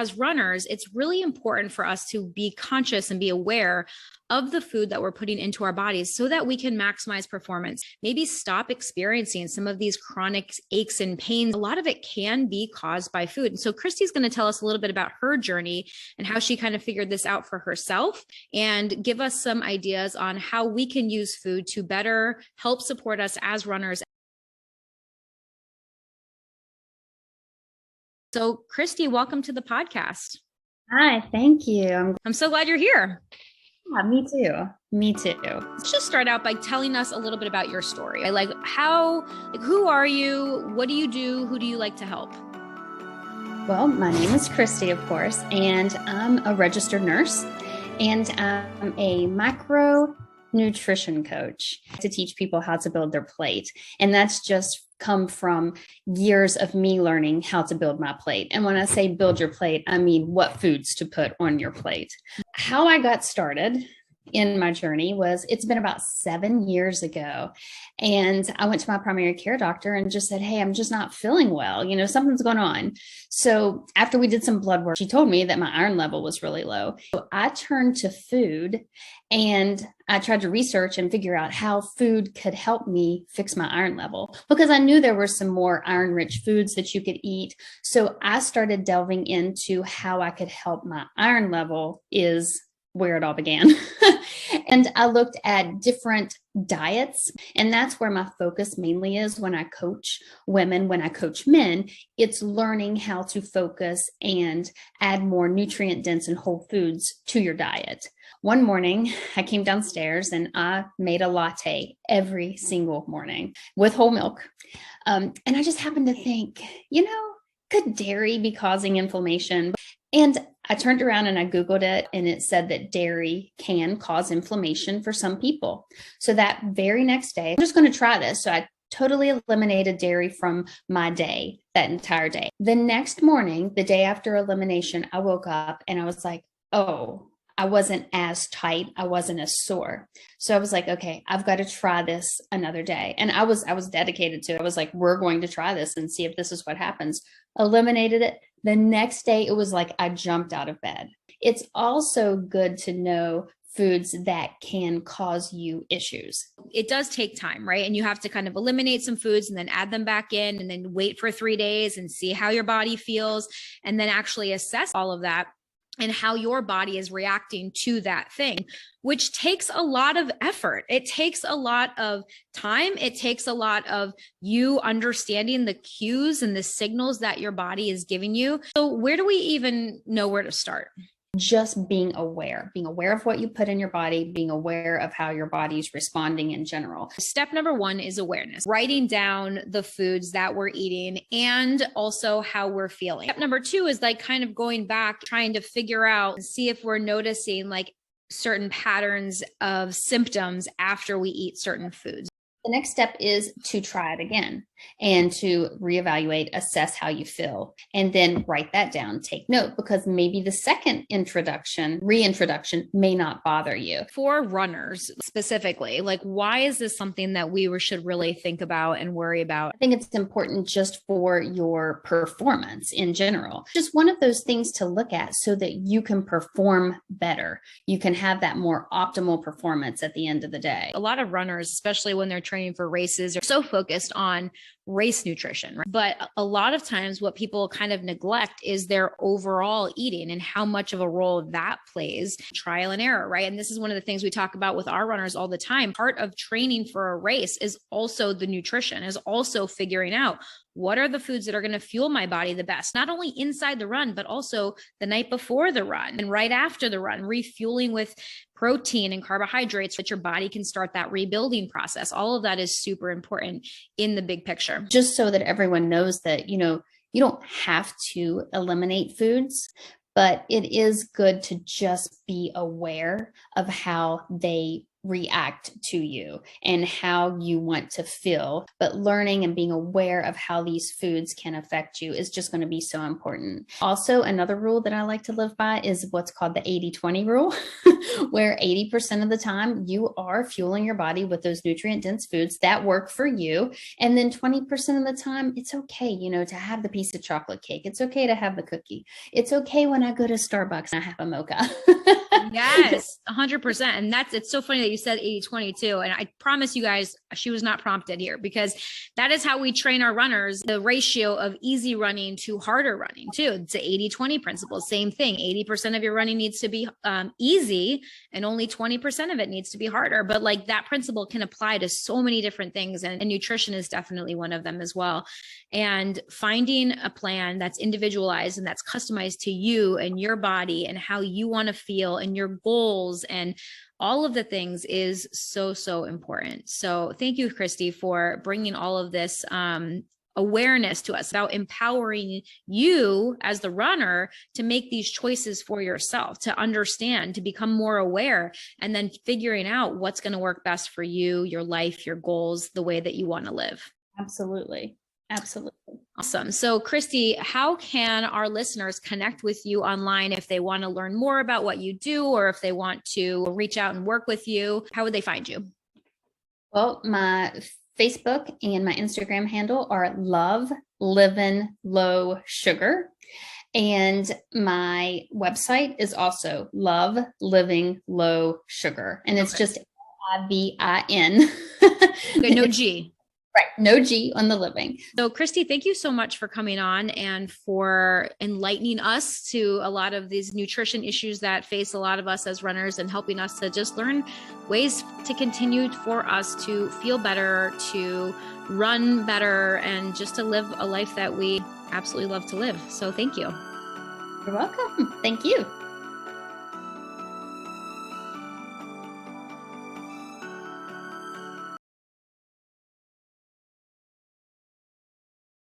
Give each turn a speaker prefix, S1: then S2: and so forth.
S1: as runners, it's really important for us to be conscious and be aware of the food that we're putting into our bodies so that we can maximize performance. Maybe stop experiencing some of these chronic aches and pains. A lot of it can be caused by food. And so Kristi's going to tell us a little bit about her journey and how she kind of figured this out for herself and give us some ideas on how we can use food to better help support us as runners. So Kristi, welcome to the podcast.
S2: Hi, thank you.
S1: I'm so glad you're here.
S2: Yeah, me too. Me too.
S1: Let's just start out by telling us a little bit about your story. Who are you? What do you do? Who do you like to help?
S2: Well, my name is Kristi, of course, and I'm a registered nurse, and I'm a micronutrition coach to teach people how to build their plate. And that's just come from years of me learning how to build my plate. And when I say build your plate, I mean what foods to put on your plate. How I got started in my journey was, it's been about 7 years ago. And I went to my primary care doctor and just said, hey, I'm just not feeling well. Something's going on. So after we did some blood work, she told me that my iron level was really low. So I turned to food and I tried to research and figure out how food could help me fix my iron level, because I knew there were some more iron-rich foods that you could eat. So I started delving into how I could help my iron level, is where it all began. And I looked at different diets, and that's where my focus mainly is when I coach women. When I coach men, it's learning how to focus and add more nutrient dense and whole foods to your diet. One morning, I came downstairs and I made a latte every single morning with whole milk. And I just happened to think, could dairy be causing inflammation? And I turned around and I Googled it, and it said that dairy can cause inflammation for some people. So that very next day, I'm just going to try this. So I totally eliminated dairy from my day, that entire day. The next morning, the day after elimination, I woke up and I was like, oh, I wasn't as tight. I wasn't as sore. So I was like, okay, I've got to try this another day. And I was dedicated to it. I was like, we're going to try this and see if this is what happens. Eliminated it. The next day, it was like I jumped out of bed. It's also good to know foods that can cause you issues.
S1: It does take time, right? And you have to kind of eliminate some foods and then add them back in and then wait for 3 days and see how your body feels and then actually assess all of that and how your body is reacting to that thing, which takes a lot of effort. It takes a lot of time. It takes a lot of you understanding the cues and the signals that your body is giving you. So where do we even know where to start?
S2: Just being aware of what you put in your body, being aware of how your body's responding in general.
S1: Step number 1 is awareness, writing down the foods that we're eating and also how we're feeling. Step number 2 is like kind of going back, trying to figure out, see if we're noticing like certain patterns of symptoms after we eat certain foods.
S2: The next step is to try it again and to reevaluate, assess how you feel, and then write that down, take note, because maybe the second reintroduction may not bother you.
S1: For runners specifically, like why is this something that we should really think about and worry about?
S2: I think it's important just for your performance in general. Just one of those things to look at so that you can perform better. You can have that more optimal performance at the end of the day.
S1: A lot of runners, especially when they're training for races, are so focused on race nutrition, right? But a lot of times what people kind of neglect is their overall eating and how much of a role that plays. Trial and error, right? And this is one of the things we talk about with our runners all the time. Part of training for a race is also the nutrition, is also figuring out what are the foods that are going to fuel my body the best, not only inside the run, but also the night before the run and right after the run, refueling with protein and carbohydrates so that your body can start that rebuilding process. All of that is super important in the big picture.
S2: Just so that everyone knows that, you don't have to eliminate foods, but it is good to just be aware of how they react to you and how you want to feel. But learning and being aware of how these foods can affect you is just going to be so important. Also, another rule that I like to live by is what's called the 80-20 rule, where 80% of the time you are fueling your body with those nutrient dense foods that work for you. And then 20% of the time, it's okay, you know, to have the piece of chocolate cake. It's okay to have the cookie. It's okay when I go to Starbucks and I have a mocha.
S1: Yes, 100%. And it's so funny that you said 80-20 too. And I promise you guys, she was not prompted here, because that is how we train our runners. The ratio of easy running to harder running too. It's the 80-20 principle. Same thing. 80% of your running needs to be easy, and only 20% of it needs to be harder. But like, that principle can apply to so many different things. And nutrition is definitely one of them as well. And finding a plan that's individualized and that's customized to you and your body and how you want to feel and your goals and all of the things is so, so important. So thank you, Kristi, for bringing all of this awareness to us about empowering you as the runner to make these choices for yourself, to understand, to become more aware, and then figuring out what's going to work best for you, your life, your goals, the way that you want to live.
S2: Absolutely. Absolutely.
S1: Awesome. So Kristi, how can our listeners connect with you online if they want to learn more about what you do, or if they want to reach out and work with you? How would they find you?
S2: Well, my Facebook and my Instagram handle are Love Livin' Low Sugar. And my website is also Love Living Low Sugar. And it's just LIVIN.
S1: Okay, no G.
S2: Right. No G on the living.
S1: So Kristi, thank you so much for coming on and for enlightening us to a lot of these nutrition issues that face a lot of us as runners, and helping us to just learn ways to continue for us to feel better, to run better, and just to live a life that we absolutely love to live. So thank you.
S2: You're welcome. Thank you.